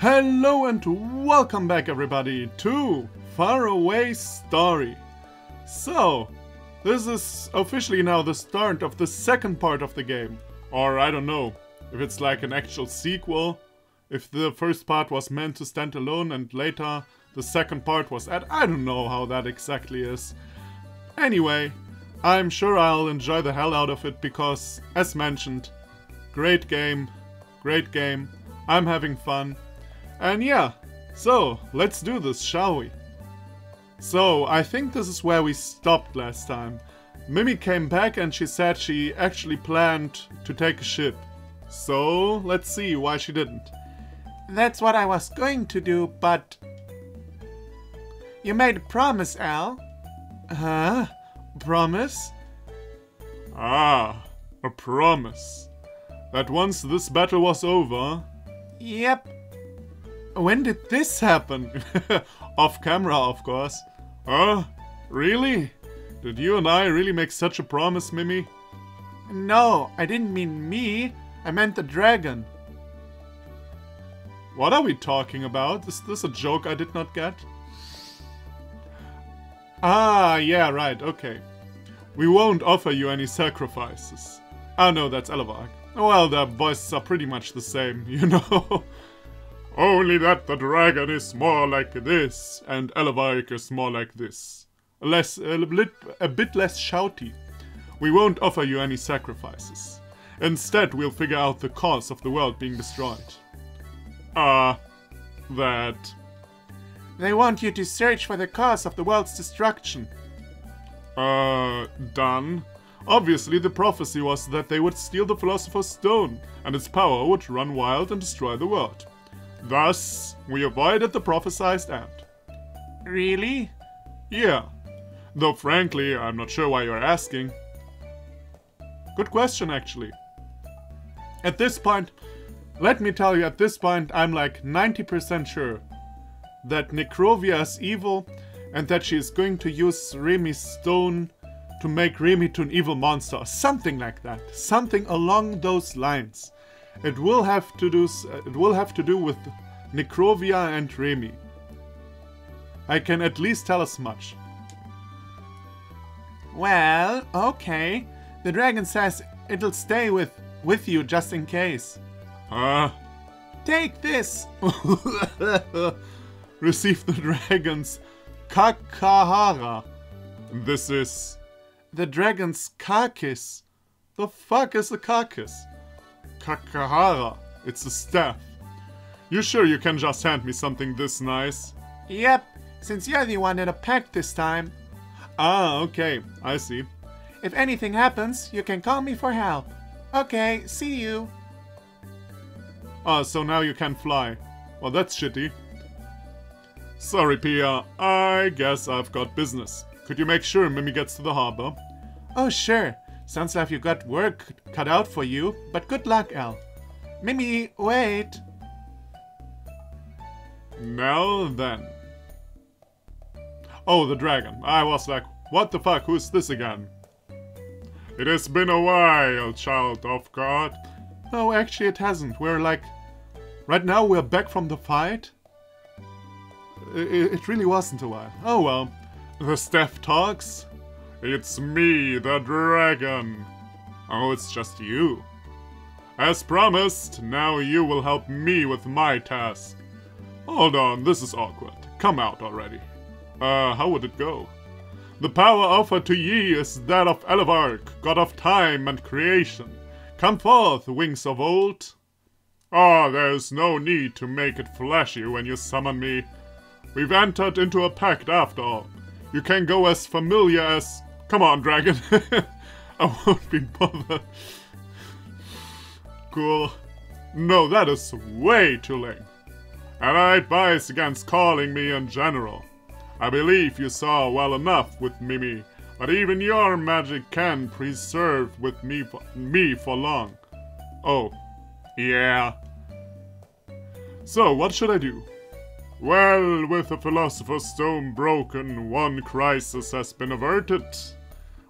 Hello and welcome back everybody to Faraway Story. So, this is officially now the start of the second part of the game. Or I don't know, if it's like an actual sequel, if the first part was meant to stand alone and later the second part was added. I don't know how that exactly is. Anyway, I'm sure I'll enjoy the hell out of it because, as mentioned, great game, I'm having fun. And yeah, so let's do this, shall we? So, I think this is where we stopped last time. Mimi came back and she said she actually planned to take a ship. So, let's see why she didn't. That's what I was going to do, but... You made a promise, Al. Huh? Promise? Ah, a promise. That once this battle was over... Yep. When did this happen? Off camera, of course. Really? Did you and I really make such a promise, Mimi? No, I didn't mean me. I meant the dragon. What are we talking about? Is this a joke I did not get? Ah, yeah, right, okay. We won't offer you any sacrifices. Oh no, that's Elevark. Well, their voices are pretty much the same, you know. Only that the dragon is more like this, and Elevark is more like this. A bit less shouty. We won't offer you any sacrifices. Instead, we'll figure out the cause of the world being destroyed. That... They want you to search for the cause of the world's destruction. Done. Obviously, the prophecy was that they would steal the Philosopher's Stone, and its power would run wild and destroy the world. Thus, we avoided the prophesized end. Really? Yeah. Though frankly, I'm not sure why you're asking. Good question, actually. At this point, let me tell you, at this point, I'm like 90% sure that Necrovia is evil and that she is going to use Remy's stone to make Remy to an evil monster, or something like that. Something along those lines. It will have to do with Necrovia and Remy. I can at least tell as much. Well, okay. The dragon says it'll stay with you just in case. Take this! Receive the dragon's Kakahara. This is... The dragon's carcass. The fuck is a carcass? Kakahara. It's a staff. You sure you can just hand me something this nice? Yep, since you're the one in a pact this time. Ah, okay, I see. If anything happens, you can call me for help. Okay, see you. Ah, so now you can fly. Well, that's shitty. Sorry, Pia. I guess I've got business. Could you make sure Mimi gets to the harbor? Oh, sure. Sounds like you got work cut out for you, but good luck, Al. Mimi, wait. Now then. Oh, the dragon. I was like, what the fuck, who's this again? It has been a while, child of God. No, actually it hasn't. We're like... Right now we're back from the fight. It really wasn't a while. Oh well. The staff talks. It's me, the dragon. Oh, it's just you. As promised, now you will help me with my task. Hold on, this is awkward. Come out already. How would it go? The power offered to ye is that of Elevark, god of time and creation. Come forth, wings of old. Ah, there's no need to make it flashy when you summon me. We've entered into a pact after all. You can go as familiar as... Come on, dragon. I won't be bothered. Cool. No, that is way too late. And I advise against calling me in general. I believe you saw well enough with Mimi, but even your magic can preserve with me for long. Oh, yeah. So, what should I do? Well, with the Philosopher's Stone broken, one crisis has been averted.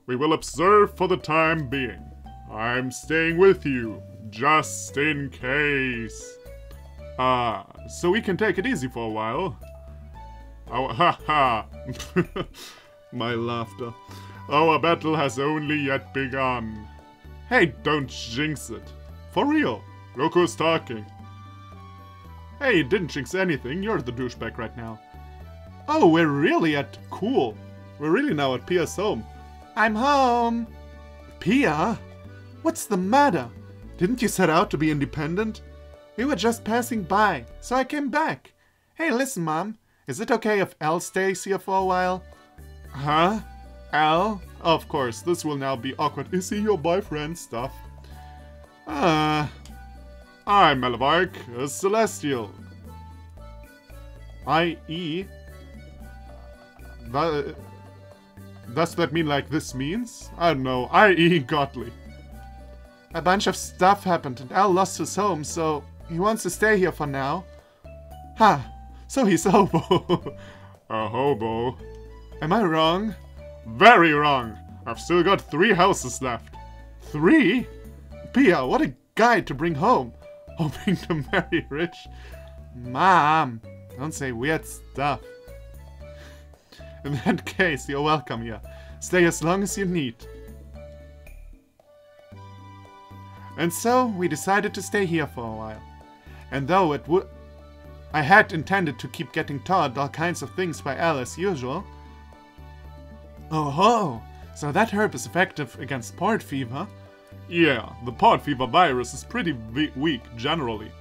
We will observe for the time being. I'm staying with you, just in case. So we can take it easy for a while. Oh, ha ha! My laughter. Our battle has only yet begun. Hey, don't jinx it. For real. Look who's talking. Hey, you didn't jinx anything. You're the douchebag right now. Oh, we're really at... Cool. We're really now at Pia's home. I'm home. Pia? What's the matter? Didn't you set out to be independent? We were just passing by, so I came back. Hey, listen, Mom. Is it okay if Elle stays here for a while? Huh? Elle? Of course, this will now be awkward. Is he your boyfriend stuff? I'm Malavark, a Celestial. I.e. Does that mean like this means? I don't know. I.e. godly. A bunch of stuff happened and Al lost his home, so he wants to stay here for now. Ha! So he's a hobo. A hobo? Am I wrong? Very wrong! I've still got 3 houses left. 3? Pia, what a guy to bring home. Hoping to marry rich. Mom, don't say weird stuff. In that case, you're welcome here. Stay as long as you need. And so, we decided to stay here for a while. And though I had intended to keep getting taught all kinds of things by Al as usual. Oh ho! So that herb is effective against port fever? Yeah, the port fever virus is pretty weak generally.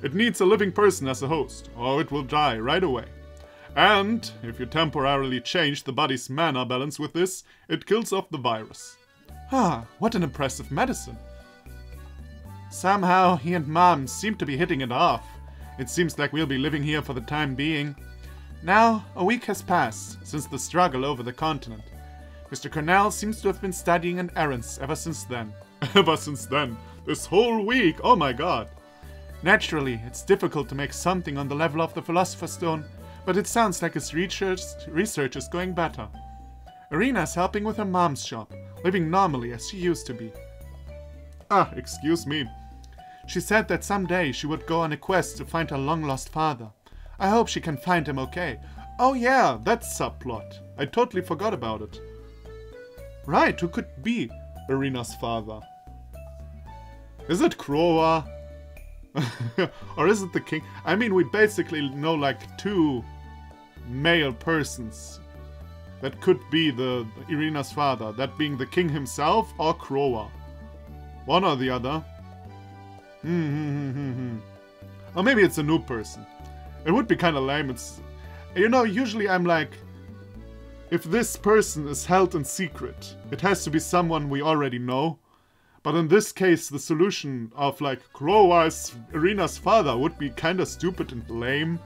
It needs a living person as a host, or it will die right away. And, if you temporarily change the body's mana balance with this, it kills off the virus. Ah, what an impressive medicine. Somehow, he and Mom seem to be hitting it off. It seems like we'll be living here for the time being. Now, a week has passed since the struggle over the continent. Mr. Cornell seems to have been studying in errands ever since then. Ever since then? This whole week? Oh my god. Naturally, it's difficult to make something on the level of the Philosopher's Stone, but it sounds like his research is going better. Irina's helping with her mom's shop, living normally as she used to be. Ah, excuse me. She said that someday she would go on a quest to find her long-lost father. I hope she can find him okay. Oh yeah, that subplot. I totally forgot about it. Right, who could be Irina's father? Is it Kroa? Or is it the king? I mean, we basically know like 2 male persons that could be the Irina's father. That being the king himself or Kroa. One or the other. Or maybe it's a new person. It would be kind of lame. It's, you know, usually I'm like, if this person is held in secret, it has to be someone we already know. But in this case, the solution of like Kroa is Irina's father would be kind of stupid and lame.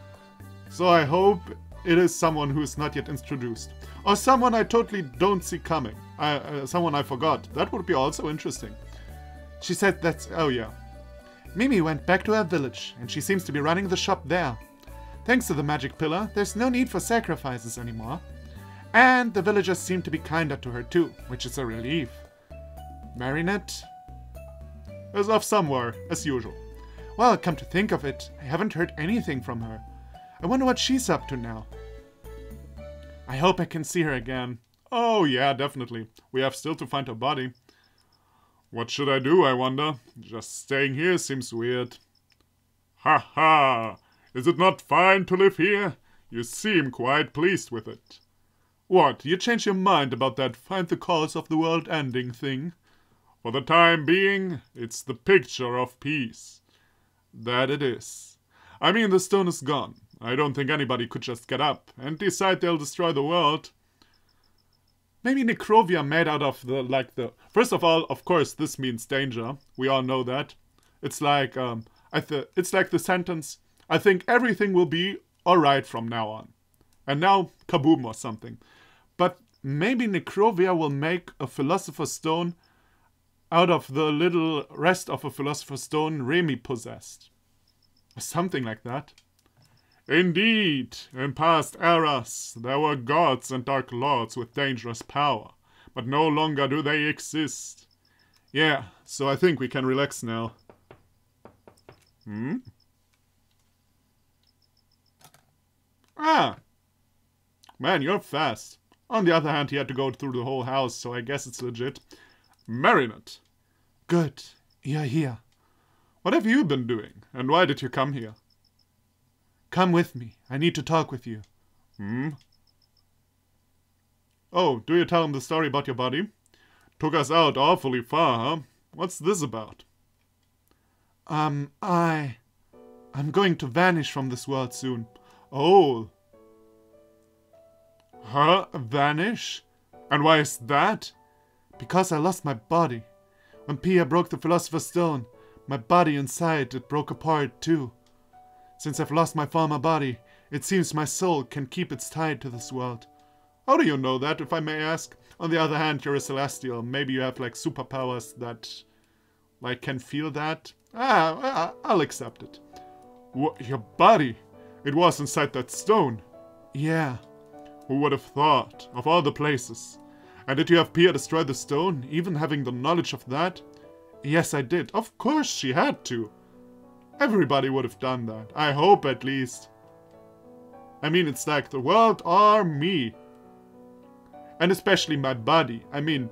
So I hope it is someone who is not yet introduced. Or someone I totally don't see coming. Someone I forgot. That would be also interesting. She said that's... oh yeah. Mimi went back to her village, and she seems to be running the shop there. Thanks to the magic pillar, there's no need for sacrifices anymore. And the villagers seem to be kinder to her too, which is a relief. Marinette is off somewhere, as usual. Well, come to think of it, I haven't heard anything from her. I wonder what she's up to now. I hope I can see her again. Oh yeah, definitely. We have still to find her body. What should I do, I wonder? Just staying here seems weird. Ha ha! Is it not fine to live here? You seem quite pleased with it. What, you changed your mind about that find the cause of the world ending thing? For the time being, it's the picture of peace. That it is. I mean, the stone is gone. I don't think anybody could just get up and decide they'll destroy the world. Maybe Necrovia made out of the, first of all, of course, this means danger. We all know that. It's like, it's like the sentence, I think everything will be alright from now on. And now, kaboom or something. But maybe Necrovia will make a Philosopher's Stone out of the little rest of a Philosopher's Stone Remy possessed. Or something like that. Indeed, in past eras, there were gods and dark lords with dangerous power, but no longer do they exist. Yeah, so I think we can relax now. Ah! Man, you're fast. On the other hand, he had to go through the whole house, so I guess it's legit. Marinette. Good. You're here. What have you been doing? And why did you come here? Come with me. I need to talk with you. Hmm? Oh, do you tell him the story about your body? Took us out awfully far, huh? What's this about? I'm going to vanish from this world soon. Oh. Huh? Vanish? And why is that? Because I lost my body. When Pia broke the Philosopher's Stone, my body inside it broke apart too. Since I've lost my former body, it seems my soul can keep its tie to this world. How do you know that, if I may ask? On the other hand, you're a celestial. Maybe you have, like, superpowers that, like, can feel that. I'll accept it. Your body? It was inside that stone? Yeah. Who would have thought? Of all the places. And did you have Pia destroy the stone, even having the knowledge of that? Yes, I did. Of course she had to. Everybody would have done that. I hope, at least. I mean, it's like the world or me. And especially my body. I mean,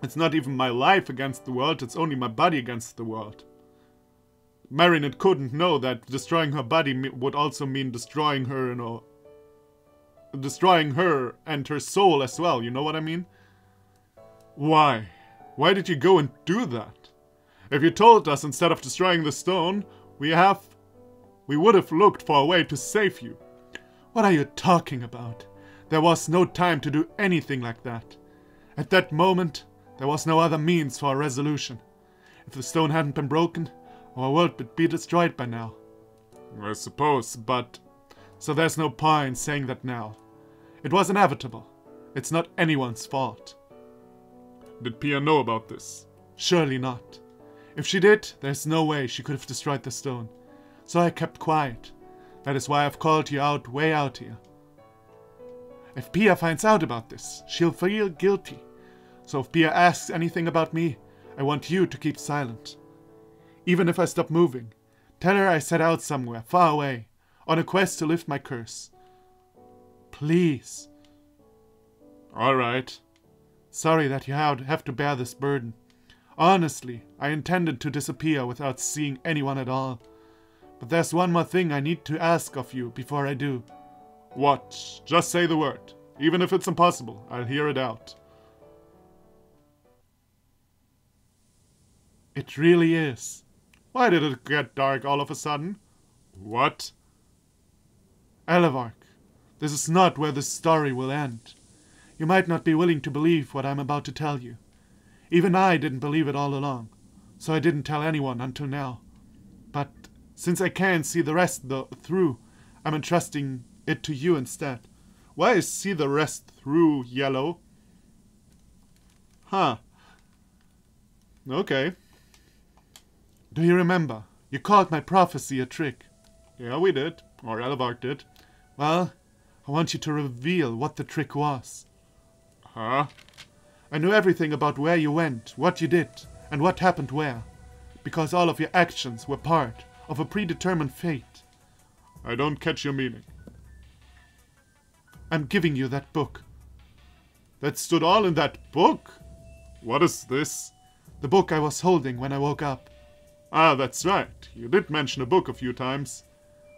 it's not even my life against the world, it's only my body against the world. Marinette couldn't know that destroying her body would also mean destroying her, you know. Destroying her and her soul as well, you know what I mean? Why? Why did you go and do that? If you told us instead of destroying the stone, we would have looked for a way to save you. What are you talking about? There was no time to do anything like that. At that moment, there was no other means for a resolution. If the stone hadn't been broken, our world would be destroyed by now. I suppose, but... So there's no point saying that now. It was inevitable. It's not anyone's fault. Did Pia know about this? Surely not. If she did, there's no way she could have destroyed the stone. So I kept quiet. That is why I've called you out way out here. If Pia finds out about this, she'll feel guilty. So if Pia asks anything about me, I want you to keep silent. Even if I stop moving, tell her I set out somewhere, far away, on a quest to lift my curse. Please. Alright. Sorry that you have to bear this burden. Honestly, I intended to disappear without seeing anyone at all. But there's one more thing I need to ask of you before I do. What? Just say the word. Even if it's impossible, I'll hear it out. It really is. Why did it get dark all of a sudden? What? Elevark, this is not where this story will end. You might not be willing to believe what I'm about to tell you. Even I didn't believe it all along, so I didn't tell anyone until now. But since I can't see the rest through, I'm entrusting it to you instead. Why is see the rest through yellow? Huh. Okay. Do you remember? You called my prophecy a trick. Yeah, we did. Or Elevark did. Well, I want you to reveal what the trick was. Huh? I knew everything about where you went, what you did, and what happened where. Because all of your actions were part of a predetermined fate. I don't catch your meaning. I'm giving you that book. That stood all in that book? What is this? The book I was holding when I woke up. Ah, that's right. You did mention a book a few times.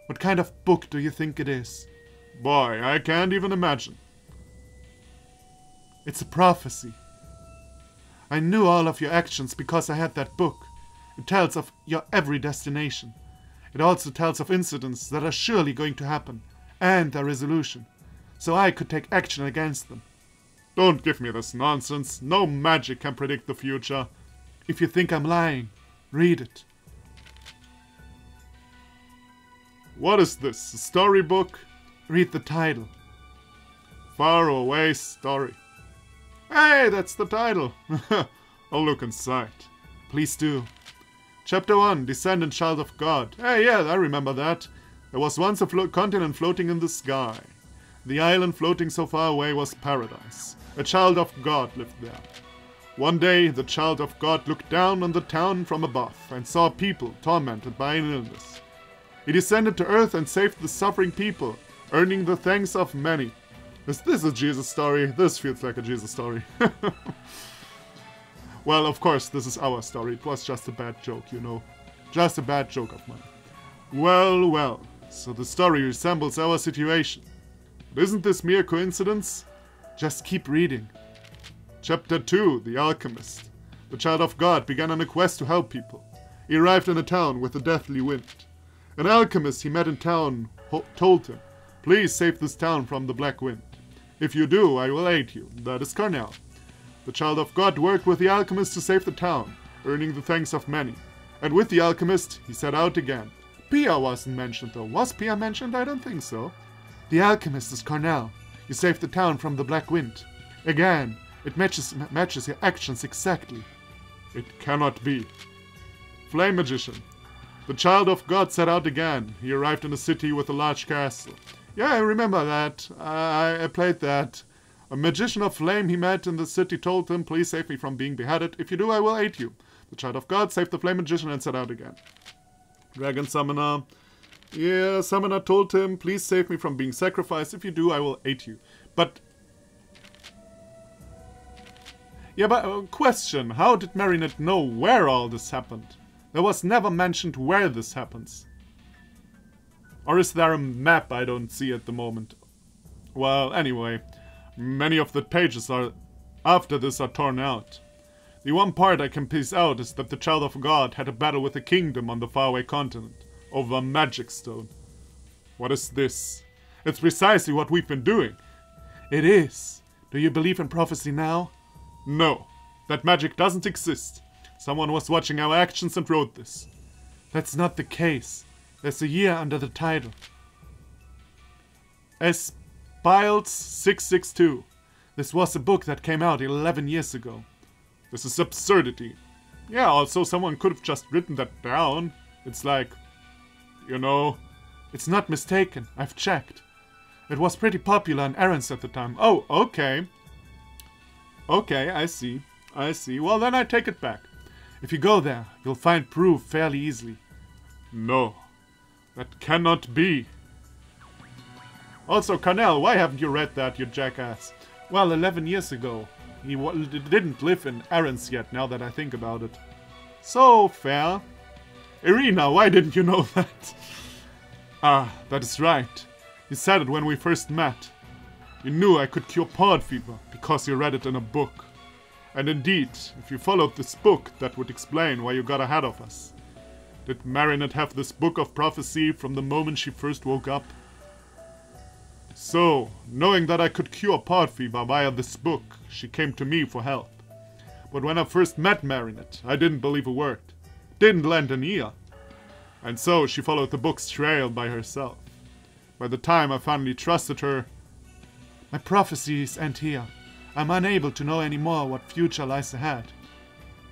What kind of book do you think it is? Boy, I can't even imagine. It's a prophecy. I knew all of your actions because I had that book. It tells of your every destination. It also tells of incidents that are surely going to happen, and their resolution, so I could take action against them. Don't give me this nonsense. No magic can predict the future. If you think I'm lying, read it. What is this? A storybook? Read the title. Faraway Story. Hey, that's the title. I'll look inside. Please do. Chapter 1, Descendant Child of God. Hey, yeah, I remember that. There was once a continent floating in the sky. The island floating so far away was paradise. A child of God lived there. One day, the child of God looked down on the town from above and saw people tormented by an illness. He descended to earth and saved the suffering people, earning the thanks of many. Is this a Jesus story? This feels like a Jesus story. Well, of course, this is our story. It was just a bad joke, you know. Just a bad joke of mine. Well, well. So the story resembles our situation. But isn't this mere coincidence? Just keep reading. Chapter 2, The Alchemist. The child of God began on a quest to help people. He arrived in a town with a deathly wind. An alchemist he met in town told him, "Please save this town from the black wind. If you do, I will aid you." That is Carnell. The child of God worked with the alchemist to save the town, earning the thanks of many. And with the alchemist, he set out again. Pia wasn't mentioned though. Was Pia mentioned? I don't think so. The alchemist is Carnell. You saved the town from the black wind. Again, it matches your actions exactly. It cannot be. Flame magician. The child of God set out again. He arrived in a city with a large castle. Yeah, I remember that. I played that. A magician of flame he met in the city told him, "Please save me from being beheaded. If you do, I will aid you." The child of God saved the flame magician and set out again. Dragon summoner. Yeah, summoner told him, "Please save me from being sacrificed. If you do, I will aid you." But... yeah, but question. How did Marinette know where all this happened? There was never mentioned where this happens. Or is there a map I don't see at the moment? Well, anyway, many of the pages after this are torn out. The one part I can piece out is that the child of God had a battle with a kingdom on the faraway continent over a magic stone. What is this? It's precisely what we've been doing. It is. Do you believe in prophecy now? No. That magic doesn't exist. Someone was watching our actions and wrote this. That's not the case. There's a year under the title. Espiles 662. This was a book that came out 11 years ago. This is absurdity. Yeah, also someone could have just written that down. It's like, you know... It's not mistaken. I've checked. It was pretty popular on errands at the time. Oh, okay. Okay, I see. I see. Well, then I take it back. If you go there, you'll find proof fairly easily. No. That cannot be. Also, Carnell, why haven't you read that, you jackass? Well, 11 years ago. He didn't live in Arrens yet, now that I think about it. So, fair. Irina, why didn't you know that? Ah, that is right. You said it when we first met. You knew I could cure pod fever, because you read it in a book. And indeed, if you followed this book, that would explain why you got ahead of us. Did Marinette have this book of prophecy from the moment she first woke up? So, knowing that I could cure pod fever via this book, she came to me for help. But when I first met Marinette, I didn't believe a word. Didn't lend an ear. And so she followed the book's trail by herself. By the time I finally trusted her... My prophecies end here. I'm unable to know anymore what future lies ahead.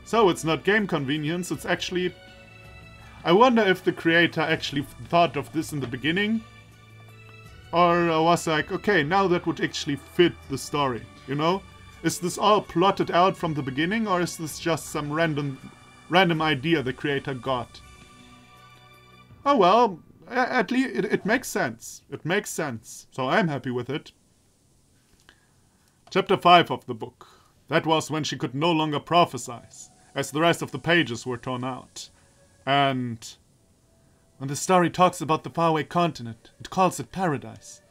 So it's not game convenience, it's actually... I wonder if the creator actually thought of this in the beginning. Or was like, okay, now that would actually fit the story, you know? Is this all plotted out from the beginning, or is this just some random idea the creator got? Oh well, at least it makes sense. It makes sense. So I'm happy with it. Chapter 5 of the book. That was when she could no longer prophesy, as the rest of the pages were torn out. And when the story talks about the faraway continent, it calls it paradise.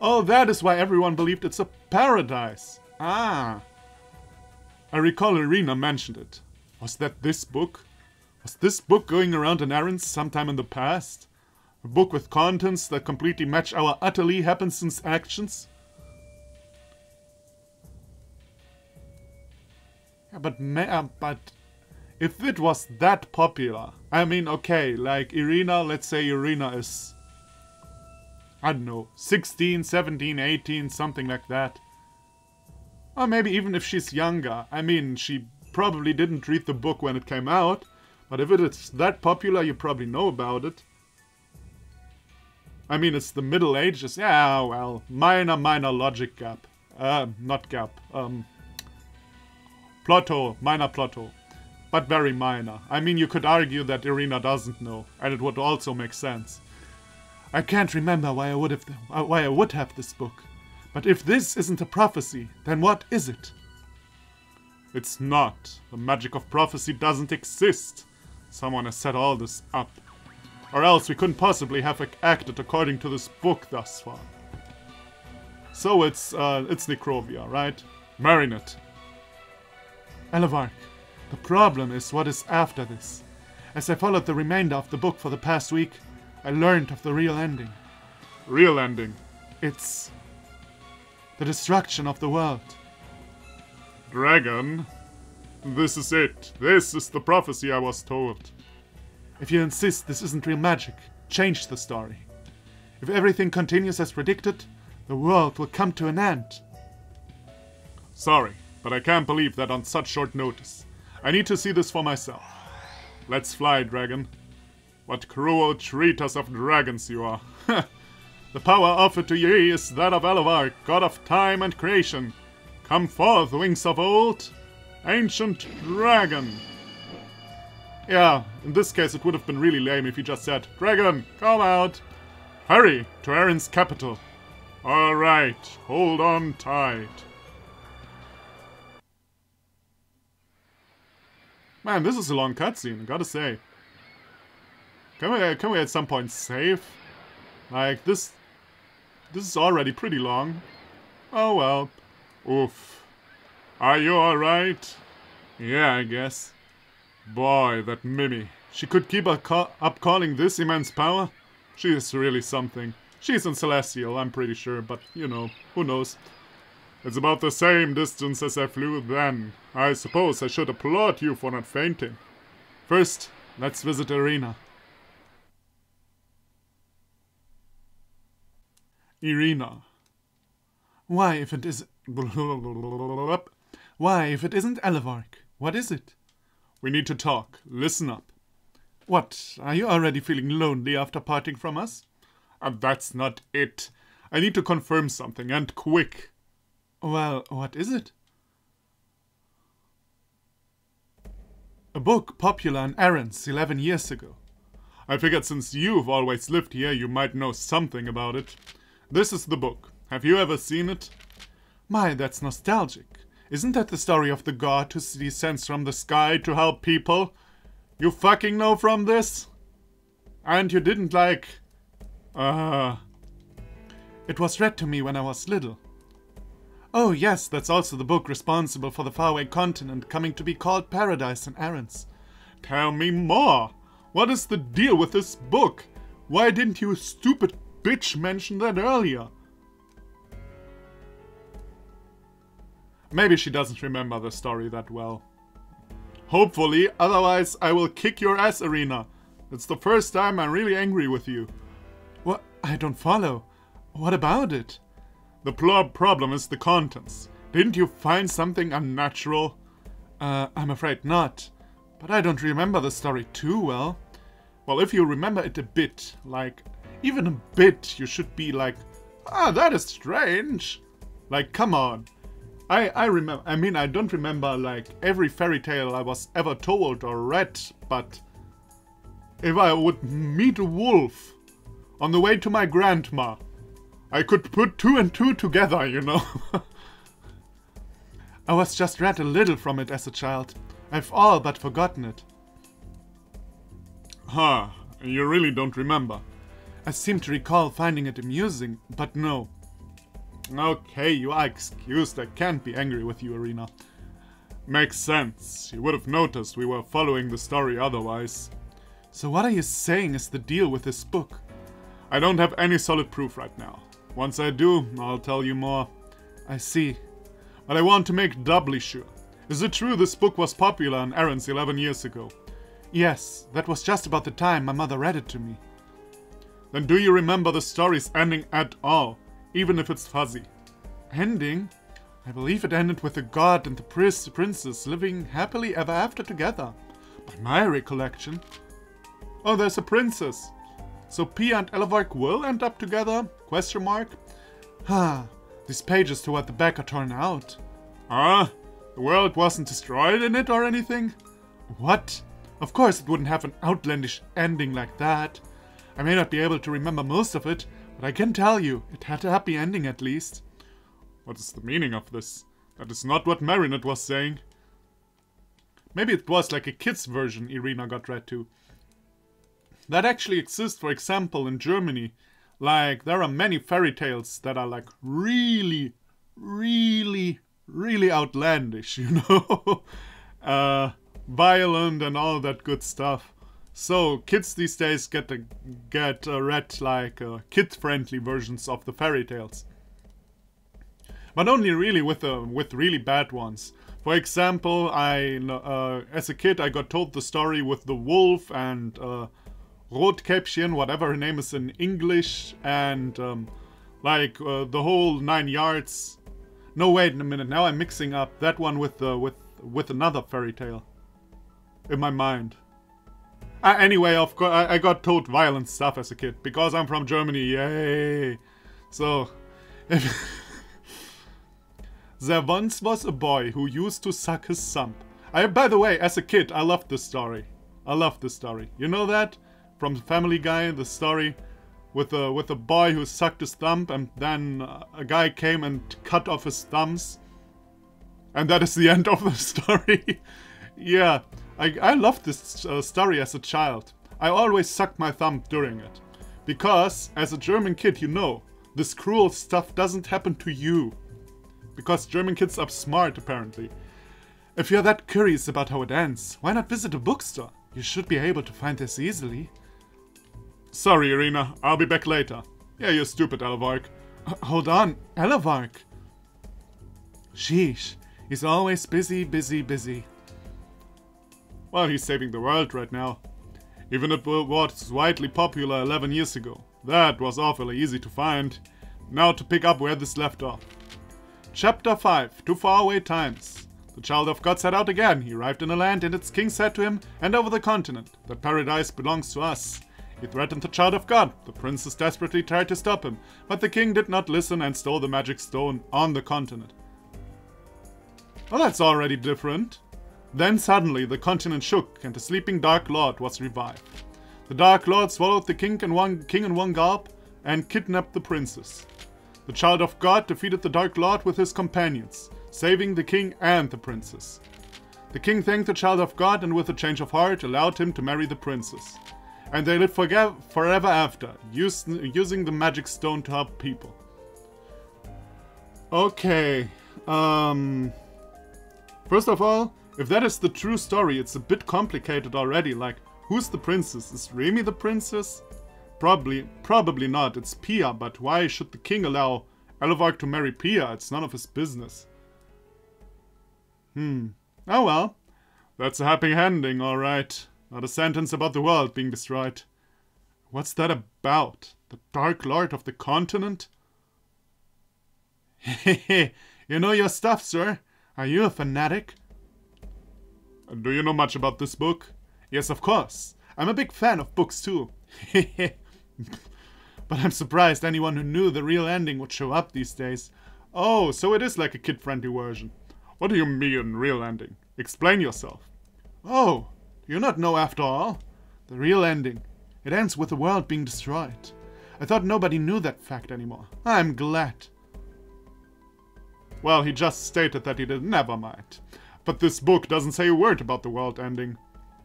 Oh, that is why everyone believed it's a paradise. Ah. I recall Irina mentioned it. Was that this book? Was this book going around in errands sometime in the past? A book with contents that completely match our utterly happenstance actions? Yeah, but if it was that popular, I mean, okay, like Irina, let's say Irina is, I don't know, 16, 17, 18, something like that. Or maybe even if she's younger. I mean, she probably didn't read the book when it came out, but if it is that popular, you probably know about it. I mean, it's the Middle Ages. Yeah, well, minor logic gap. Not gap. Plot hole. Minor plot hole. But very minor. I mean, you could argue that Irina doesn't know, and it would also make sense. I can't remember why I would have this book. But if this isn't a prophecy, then what is it? It's not. The magic of prophecy doesn't exist. Someone has set all this up. Or else we couldn't possibly have acted according to this book thus far. So it's Necrovia, right? Marinette. Elevark, the problem is what is after this. As I followed the remainder of the book for the past week, I learned of the real ending. Real ending? It's the destruction of the world. Dragon? This is it. This is the prophecy I was told. If you insist this isn't real magic, change the story. If everything continues as predicted, the world will come to an end. Sorry, but I can't believe that on such short notice. I need to see this for myself. Let's fly, dragon. What cruel treaters of dragons you are. The power offered to ye is that of Elevark, god of time and creation. Come forth, wings of old, ancient dragon. Yeah, in this case it would have been really lame if he just said, Dragon, come out! Hurry, to Erin's capital. Alright, hold on tight. Man, this is a long cutscene, I gotta say. Can we at some point save? Like, this is already pretty long. Oh well. Oof. Are you alright? Yeah, I guess. Boy, that Mimi. She could keep up calling this immense power? She is really something. She's in Celestial, I'm pretty sure, but, you know, who knows. It's about the same distance as I flew then. I suppose I should applaud you for not fainting. First, let's visit Irina. Irina. Why, if it isn't Elevark? What is it? We need to talk. Listen up. What? Are you already feeling lonely after parting from us? That's not it. I need to confirm something, and quick. Well, what is it? A book popular in Erin's 11 years ago. I figured since you've always lived here, you might know something about it. This is the book. Have you ever seen it? My, that's nostalgic. Isn't that the story of the god who descends from the sky to help people? You fucking know from this? And you didn't like... It was read to me when I was little. Oh yes, that's also the book responsible for the Faraway continent coming to be called Paradise in Erin's. Tell me more! What is the deal with this book? Why didn't you stupid bitch mention that earlier? Maybe she doesn't remember the story that well. Hopefully, otherwise I will kick your ass, Irina. It's the first time I'm really angry with you. What? I don't follow. What about it? The problem is the contents. Didn't you find something unnatural? I'm afraid not. But I don't remember the story too well. Well, if you remember it a bit, like, even a bit, you should be like, that is strange. Like, come on. I don't remember, like, every fairy tale I was ever told or read, but if I would meet a wolf on the way to my grandma, I could put 2 and 2 together, you know. I was just read a little from it as a child. I've all but forgotten it. Huh, you really don't remember? I seem to recall finding it amusing, but no. Okay, you are excused. I can't be angry with you, Irina. Makes sense. You would have noticed we were following the story otherwise. So what are you saying is the deal with this book? I don't have any solid proof right now. Once I do, I'll tell you more. I see. But I want to make doubly sure. Is it true this book was popular in Erin's 11 years ago? Yes, that was just about the time my mother read it to me. Then do you remember the story's ending at all? Even if it's fuzzy. Ending? I believe it ended with the god and the princess living happily ever after together. By my recollection. Oh, there's a princess. So Pia and Elevark will end up together? Question mark? These pages toward the back are torn out. The world wasn't destroyed in it or anything? What? Of course it wouldn't have an outlandish ending like that. I may not be able to remember most of it, but I can tell you, it had a happy ending at least. What is the meaning of this? That is not what Marinette was saying. Maybe it was like a kid's version Irina got read to. That actually exists, for example, in Germany. Like, there are many fairy tales that are like really, really, really outlandish, you know? Violent and all that good stuff. So, kids these days get read like kid-friendly versions of the fairy tales. But only really with really bad ones. For example, as a kid I got told the story with the wolf and Rotkäppchen, whatever her name is in English, and the whole 9 yards. No, wait a minute. Now I'm mixing up that one with another fairy tale in my mind. Anyway, of course, I got told violent stuff as a kid because I'm from Germany. Yay! So, there once was a boy who used to suck his thumb. By the way, as a kid, I loved this story. I loved this story. You know that? From Family Guy, the story with a boy who sucked his thumb and then a guy came and cut off his thumbs. And that is the end of the story. Yeah, I loved this story as a child. I always sucked my thumb during it. Because, as a German kid, you know, this cruel stuff doesn't happen to you. Because German kids are smart, apparently. If you're that curious about how it ends, why not visit a bookstore? You should be able to find this easily. Sorry, Irina. I'll be back later. Yeah, you stupid Elvark. Hold on. Elvark? Sheesh. He's always busy, busy, busy. Well, he's saving the world right now. Even if it was widely popular 11 years ago. That was awfully easy to find. Now to pick up where this left off. Chapter 5. Two Faraway Times. The child of God set out again. He arrived in a land, and its king said to him, "Hand over the continent. That paradise belongs to us." He threatened the child of God. The princess desperately tried to stop him, but the king did not listen and stole the magic stone on the continent. Well, that's already different. Then suddenly the continent shook, and the sleeping Dark Lord was revived. The Dark Lord swallowed the king in one gulp and kidnapped the princess. The child of God defeated the Dark Lord with his companions, saving the king and the princess. The king thanked the child of God and with a change of heart allowed him to marry the princess. And they lived forever after, using the magic stone to help people. Okay, first of all, if that is the true story, it's a bit complicated already. Like, who's the princess? Is Remy the princess? Probably not. It's Pia, but why should the king allow Elvark to marry Pia? It's none of his business. Oh well. That's a happy ending, alright. Not a sentence about the world being destroyed. What's that about? The Dark Lord of the continent? Hehe, you know your stuff, sir. Are you a fanatic? Do you know much about this book? Yes, of course. I'm a big fan of books too. Hehe. But I'm surprised anyone who knew the real ending would show up these days. Oh, so it is like a kid-friendly version. What do you mean, real ending? Explain yourself. Oh, do you not know after all? The real ending. It ends with the world being destroyed. I thought nobody knew that fact anymore. I'm glad. Well, he just stated that he did. Never mind. But this book doesn't say a word about the world ending.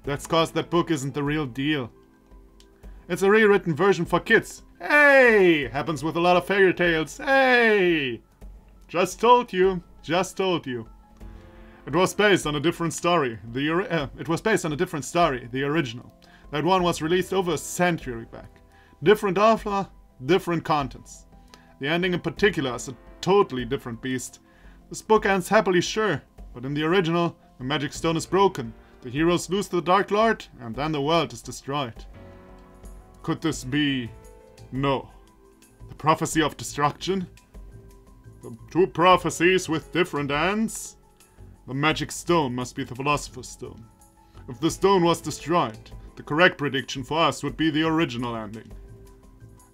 That's cause that book isn't the real deal. It's a rewritten version for kids. Hey! Happens with a lot of fairy tales. Hey! Just told you. Just told you. It was based on a different story. The original. That one was released over a century back. Different author, different contents. The ending in particular is a totally different beast. This book ends happily, sure, but in the original, the magic stone is broken. The heroes lose to the Dark Lord, and then the world is destroyed. Could this be... No. The prophecy of destruction? The two prophecies with different ends? The magic stone must be the Philosopher's Stone. If the stone was destroyed, the correct prediction for us would be the original ending.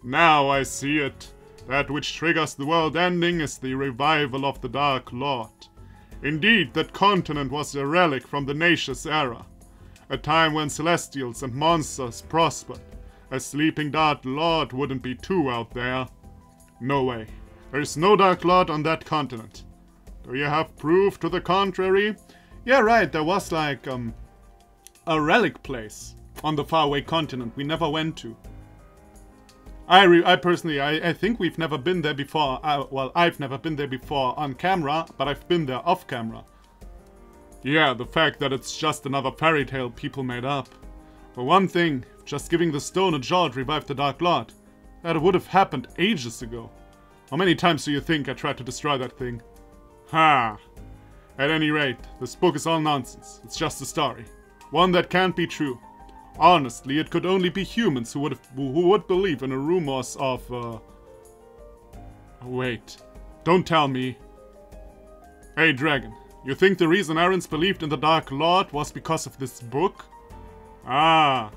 Now I see it. That which triggers the world ending is the revival of the Dark Lord. Indeed, that continent was a relic from the Nacious era, a time when celestials and monsters prospered, A sleeping Dark Lord wouldn't be too out there. No way. There's no Dark Lord on that continent. Do you have proof to the contrary? Yeah, right, there was like, a relic place on the faraway continent we never went to. I personally think we've never been there before. Well, I've never been there before on camera, but I've been there off camera. Yeah, the fact that it's just another fairy tale people made up. For one thing, just giving the stone a jolt revived the Dark Lord. That would have happened ages ago. How many times do you think I tried to destroy that thing? Ha! At any rate, this book is all nonsense. It's just a story. One that can't be true. Honestly, it could only be humans who would believe in the rumors of, Wait. Don't tell me. Hey, Dragon. You think the reason Arons believed in the Dark Lord was because of this book? Ah.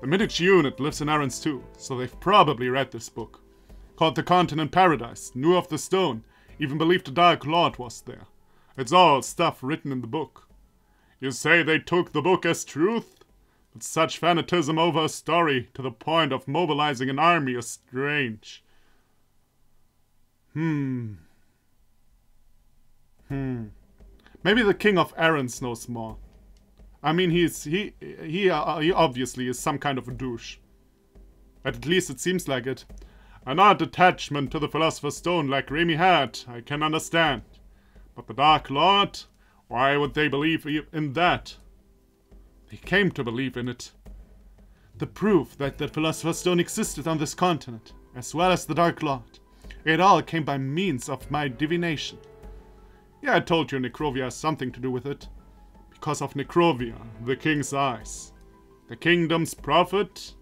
The Middich unit lives in Arons too, so they've probably read this book. Called the Continent Paradise, knew of the stone, even believed the Dark Lord was there. It's all stuff written in the book. You say they took the book as truth? But such fanatism over a story to the point of mobilizing an army is strange. Maybe the King of Arons knows more. I mean, he obviously is some kind of a douche. At least it seems like it. An odd attachment to the Philosopher's Stone like Remy had, I can understand. But the Dark Lord? Why would they believe in that? They came to believe in it. The proof that the Philosopher's Stone existed on this continent, as well as the Dark Lord. It all came by means of my divination. Yeah, I told you Necrovia has something to do with it. Because of Necrovia, the king's eyes. The kingdom's prophet?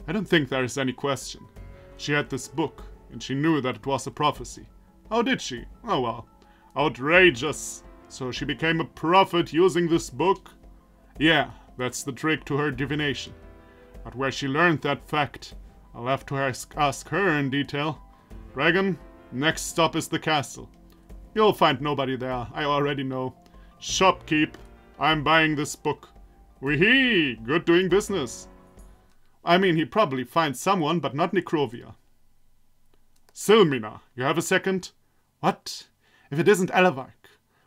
I don't think there is any question. She had this book, and she knew that it was a prophecy. How did she? Oh well. Outrageous. So she became a prophet using this book? Yeah, that's the trick to her divination. But where she learned that fact, I'll have to ask her in detail. Dragon, next stop is the castle. You'll find nobody there, I already know. Shopkeep, I'm buying this book. Wee-hee, good doing business. I mean, he'd probably find someone, but not Necrovia. Silmina, you have a second? What? If it isn't Elevark,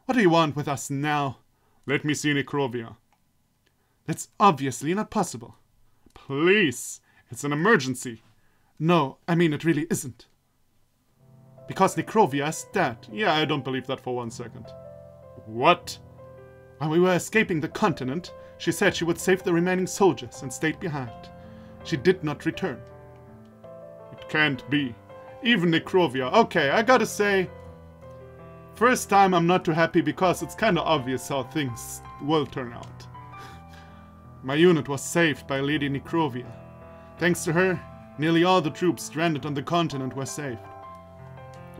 what do you want with us now? Let me see Necrovia. That's obviously not possible. Please, it's an emergency. No, I mean it really isn't. Because Necrovia is dead. Yeah, I don't believe that for 1 second. What? While we were escaping the continent, she said she would save the remaining soldiers and stayed behind. She did not return. It can't be. Even Necrovia. Okay, I gotta say, first time I'm not too happy because it's kinda obvious how things will turn out. My unit was saved by Lady Necrovia. Thanks to her, nearly all the troops stranded on the continent were saved.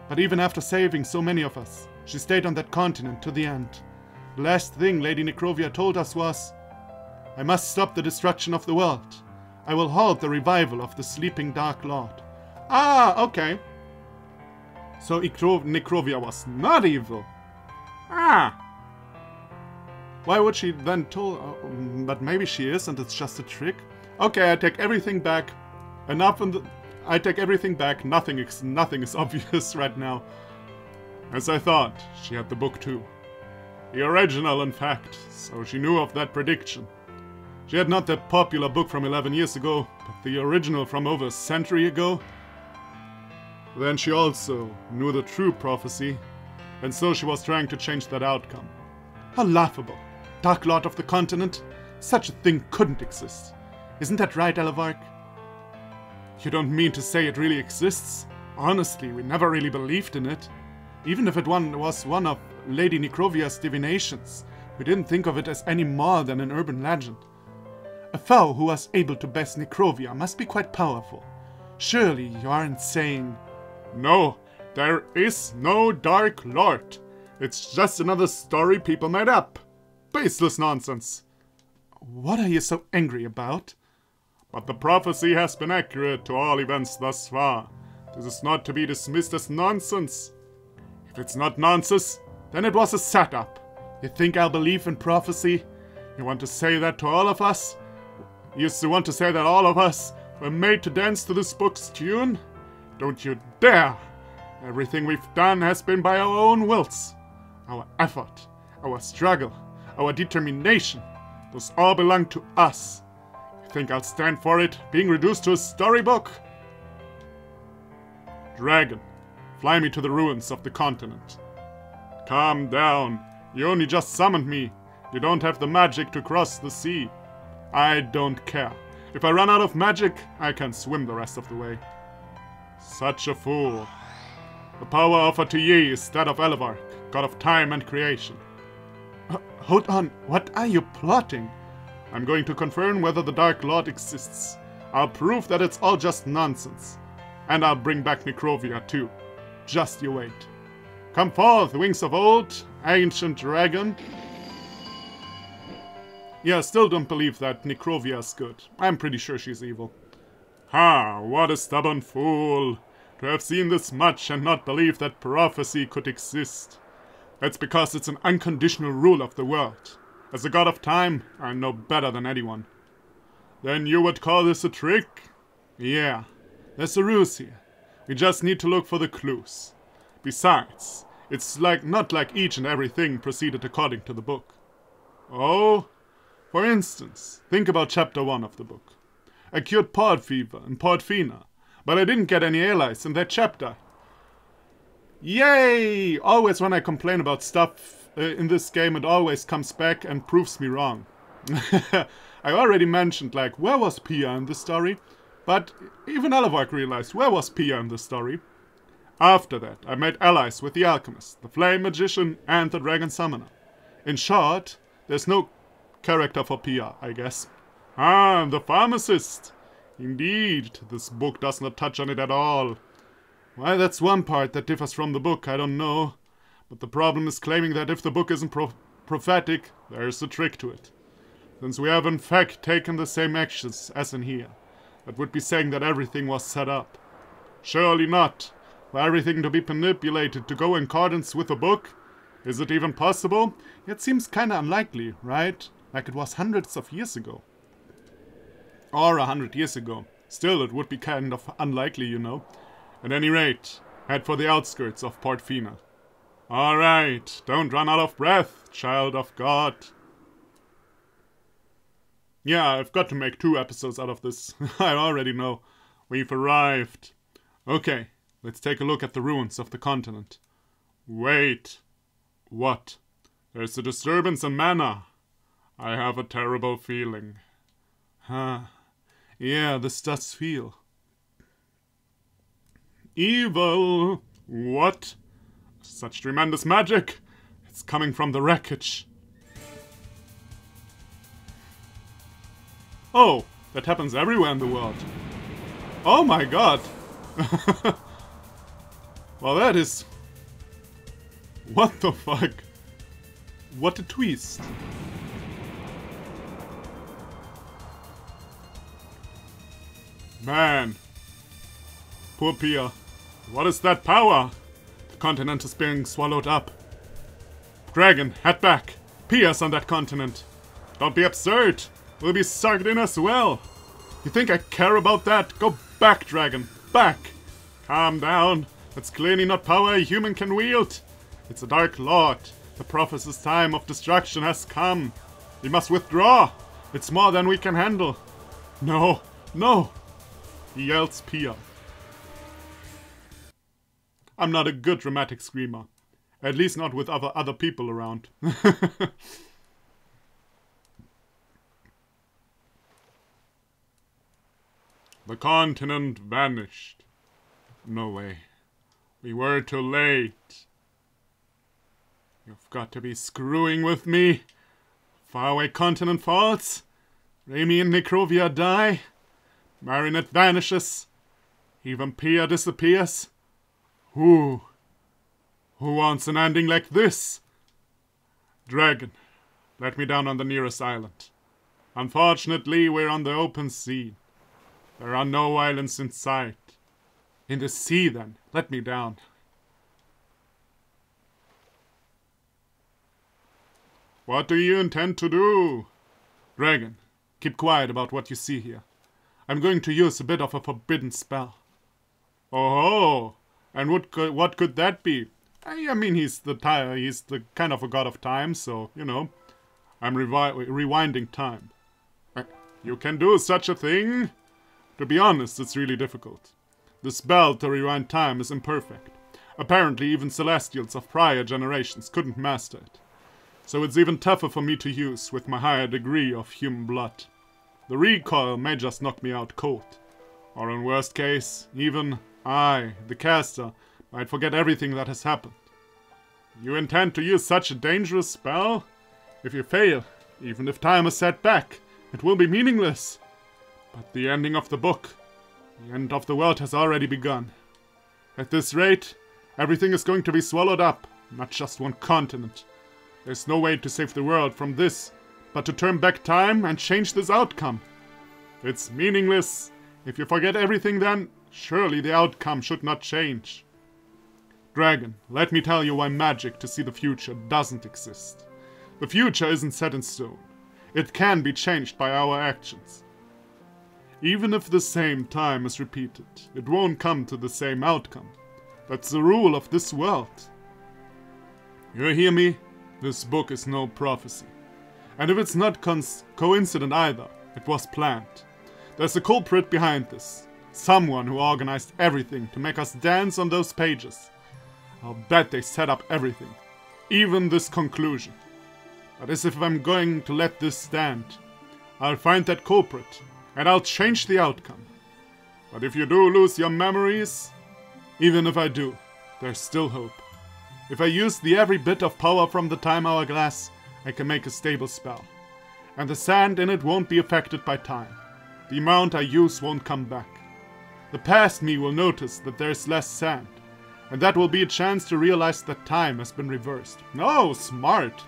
But even after saving so many of us, she stayed on that continent to the end. The last thing Lady Necrovia told us was, I must stop the destruction of the world. I will halt the revival of the sleeping Dark Lord. Ah, okay. So Necrovia was not evil. Ah. Why would she then but maybe she is and it's just a trick? Okay, I take everything back. I take everything back. Nothing is obvious right now. As I thought, she had the book too. The original, in fact, so she knew of that prediction. She had not that popular book from 11 years ago, but the original from over a century ago. Then she also knew the true prophecy, and so she was trying to change that outcome. How laughable. Dark Lord of the continent? Such a thing couldn't exist. Isn't that right, Elevark? You don't mean to say it really exists? Honestly, we never really believed in it. Even if it was one of Lady Necrovia's divinations, we didn't think of it as any more than an urban legend. A foe who was able to best Necrovia must be quite powerful. Surely you aren't saying... No, there is no Dark Lord. It's just another story people made up. Baseless nonsense. What are you so angry about? But the prophecy has been accurate to all events thus far. This is not to be dismissed as nonsense. If it's not nonsense, then it was a setup. You think I'll believe in prophecy? You want to say that to all of us? You want to say that all of us We're made to dance to this book's tune. Don't you dare! Everything we've done has been by our own wills. Our effort, our struggle, our determination, those all belong to us. You think I'll stand for it, being reduced to a storybook? Dragon, fly me to the ruins of the continent. Calm down. You only just summoned me. You don't have the magic to cross the sea. I don't care. If I run out of magic, I can swim the rest of the way. Such a fool. The power offered to ye is that of Elevark, god of time and creation. Hold on, what are you plotting? I'm going to confirm whether the Dark Lord exists. I'll prove that it's all just nonsense. And I'll bring back Necrovia too. Just you wait. Come forth, wings of old, ancient dragon. Yeah, still don't believe that Necrovia is good. I'm pretty sure she's evil. Ha, what a stubborn fool. To have seen this much and not believe that prophecy could exist. That's because it's an unconditional rule of the world. As a god of time, I'm no better than anyone. Then you would call this a trick? Yeah, there's a ruse here. We just need to look for the clues. Besides, it's not like each and everything proceeded according to the book. Oh? For instance, think about chapter 1 of the book. I cured pod fever and Portfina, but I didn't get any allies in that chapter. Yay! Always when I complain about stuff in this game, it always comes back and proves me wrong. I already mentioned, where was Pia in the story? But even Elevark realized, where was Pia in the story? After that, I made allies with the Alchemist, the Flame Magician, and the Dragon Summoner. In short, there's no character for Pia, I guess. Ah, the Pharmacist! Indeed, this book does not touch on it at all. Why, that's one part that differs from the book, I don't know. But the problem is claiming that if the book isn't prophetic, there's a trick to it. Since we have in fact taken the same actions as in here, that would be saying that everything was set up. Surely not. For everything to be manipulated to go in accordance with the book? Is it even possible? It seems kinda unlikely, right? Like it was hundreds of years ago. Or 100 years ago. Still, it would be kind of unlikely, you know. At any rate, head for the outskirts of Portfina. Alright, don't run out of breath, child of God. Yeah, I've got to make 2 episodes out of this. I already know. We've arrived. Okay, let's take a look at the ruins of the continent. Wait. What? There's a disturbance in mana. I have a terrible feeling. Huh. Yeah, this does feel. Evil! What? Such tremendous magic! It's coming from the wreckage. Oh, that happens everywhere in the world. Oh my god! Well, that is... What the fuck? What a twist. Man. Poor Pia. What is that power? The continent is being swallowed up. Dragon, head back. Pia's on that continent. Don't be absurd. We'll be sucked in as well. You think I care about that? Go back, Dragon. Back. Calm down. That's clearly not power a human can wield. It's a Dark Lord. The prophecy's time of destruction has come. We must withdraw. It's more than we can handle. No. No. He yells Pia. I'm not a good dramatic screamer. At least not with other people around. The continent vanished. No way. We were too late. You've got to be screwing with me. Faraway continent falls. Remy and Necrovia die. Marinette vanishes. Even Pia disappears. Who wants an ending like this? Dragon, let me down on the nearest island. Unfortunately, we're on the open sea. There are no islands in sight. In the sea, then. Let me down. What do you intend to do? Dragon, keep quiet about what you see here. I'm going to use a bit of a forbidden spell. Oh, and what could that be? I mean, he's the kind of a god of time, so, you know, I'm rewinding time. You can do such a thing? To be honest, it's really difficult. The spell to rewind time is imperfect. Apparently, even Celestials of prior generations couldn't master it. So it's even tougher for me to use with my higher degree of human blood. The recoil may just knock me out cold. Or in worst case, even I, the caster, might forget everything that has happened. You intend to use such a dangerous spell? If you fail, even if time is set back, it will be meaningless. But the ending of the book, the end of the world has already begun. At this rate, everything is going to be swallowed up, not just one continent. There's no way to save the world from this, but to turn back time and change this outcome. It's meaningless. If you forget everything then, surely the outcome should not change. Dragon, let me tell you why magic to see the future doesn't exist. The future isn't set in stone. It can be changed by our actions. Even if the same time is repeated, it won't come to the same outcome. That's the rule of this world. You hear me? This book is no prophecy. And if it's not coincident either, it was planned. There's a culprit behind this. Someone who organized everything to make us dance on those pages. I'll bet they set up everything. Even this conclusion. But as if I'm going to let this stand. I'll find that culprit, and I'll change the outcome. But if you do lose your memories, even if I do, there's still hope. If I use the every bit of power from the time hourglass, I can make a stable spell. And the sand in it won't be affected by time. The amount I use won't come back. The past me will notice that there's less sand, and that will be a chance to realize that time has been reversed. Oh, smart!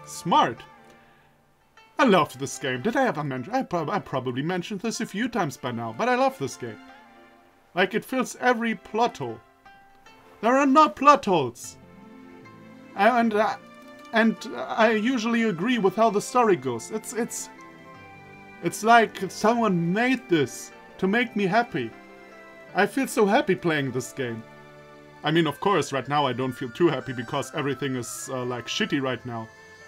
Smart! I love this game. Did I ever mention? I probably mentioned this a few times by now, but I love this game. Like, it fills every plot hole. There are no plot holes. And I usually agree with how the story goes. It's like someone made this to make me happy. I feel so happy playing this game. I mean, of course, right now I don't feel too happy because everything is like shitty right now.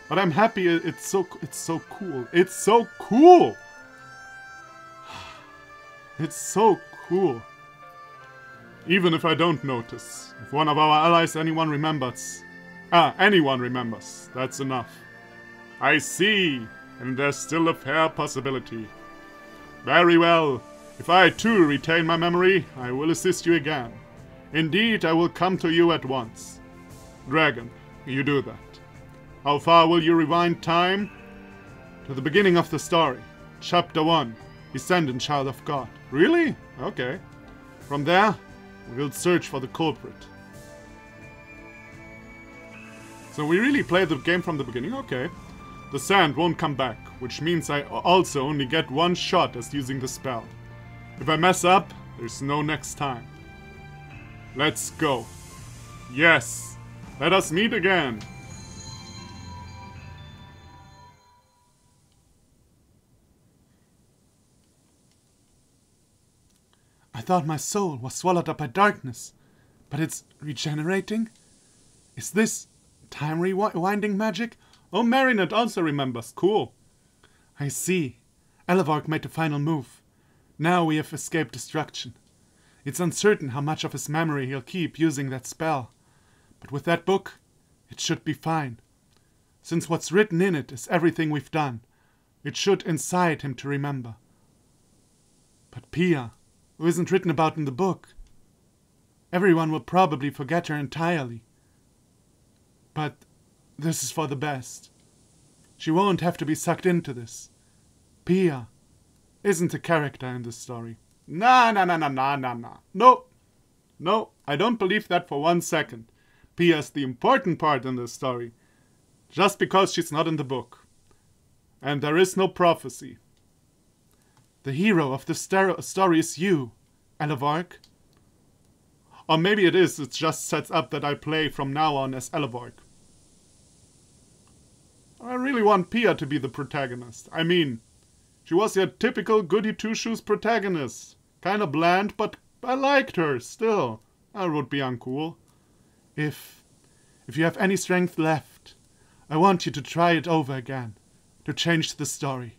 But I'm happy. It's so cool. It's so cool. It's so cool. Even if I don't notice, if one of our allies, anyone remembers, that's enough. I see, and there's still a fair possibility. Very well. If I too retain my memory, I will assist you again. Indeed, I will come to you at once. Dragon, you do that. How far will you rewind time? To the beginning of the story. Chapter 1. Descendant Child of God. Really? Okay. From there, we'll search for the culprit. So we really play the game from the beginning? Okay. The sand won't come back, which means I also only get one shot as using the spell. If I mess up, there's no next time. Let's go. Yes. Let us meet again. I thought my soul was swallowed up by darkness, but it's regenerating? Is this time rewinding magic? Oh, Marinette also remembers. Cool. I see. Elevark made the final move. Now we have escaped destruction. It's uncertain how much of his memory he'll keep using that spell. But with that book, it should be fine. Since what's written in it is everything we've done, it should incite him to remember. But Pia, who isn't written about in the book, everyone will probably forget her entirely. But this is for the best. She won't have to be sucked into this. Pia isn't a character in this story. Nah. No, I don't believe that for 1 second. Pia's the important part in this story, just because she's not in the book. And there is no prophecy. The hero of the story is you, Elevark. Or maybe it just sets up that I play from now on as Elevark. I really want Pia to be the protagonist. I mean, She was your typical goody two-shoes protagonist. Kinda bland, but I liked her still. That would be uncool. If you have any strength left, I want you to try it over again. To change the story.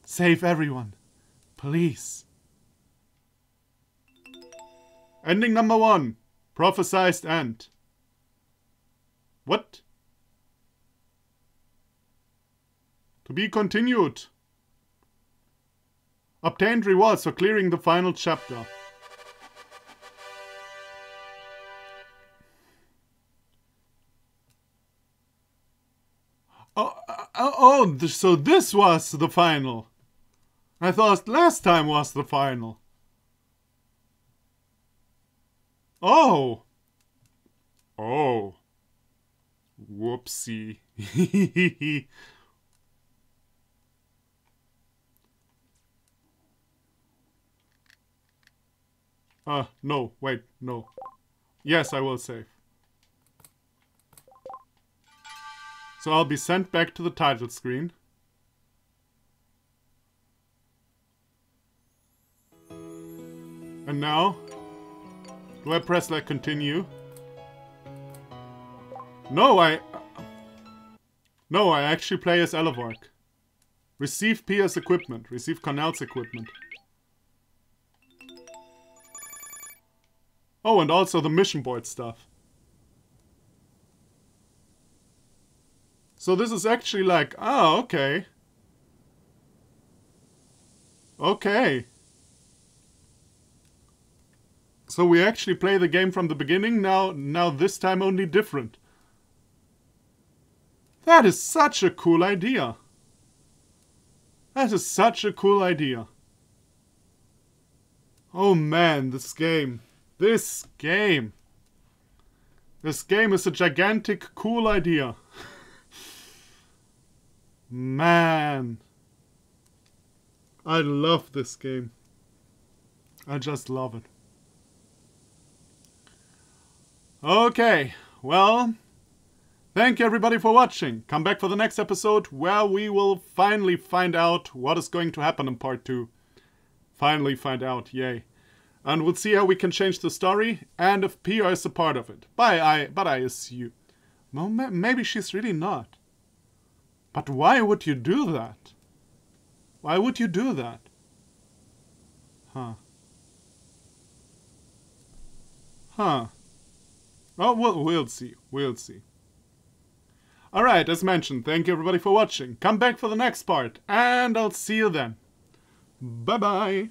Save everyone. Please. Ending number 1. Prophesized end. What? To be continued. Obtained rewards for clearing the final chapter. So this was the final. I thought last time was the final. Oh. Oh. Whoopsie. No, wait, no. Yes, I will save. So I'll be sent back to the title screen. And now, do I press like continue? No, I actually play as Elevark. Receive Pia's equipment. Receive Cornell's equipment. Oh, and also the mission board stuff. So this is actually like, oh, okay. Okay. So we actually play the game from the beginning, now this time only different. That is such a cool idea. That is such a cool idea. Oh man, this game. This game is a gigantic cool idea. Man. I love this game. I just love it. Okay, well, thank you everybody for watching. Come back for the next episode where we will finally find out what is going to happen in part 2. Finally find out, yay. And we'll see how we can change the story and if Pia is a part of it. But I assume. Well, maybe she's really not. But why would you do that? Why would you do that? Huh. Huh. Oh, we'll see. We'll see. Alright, as mentioned, thank you everybody for watching. Come back for the next part, and I'll see you then. Bye-bye.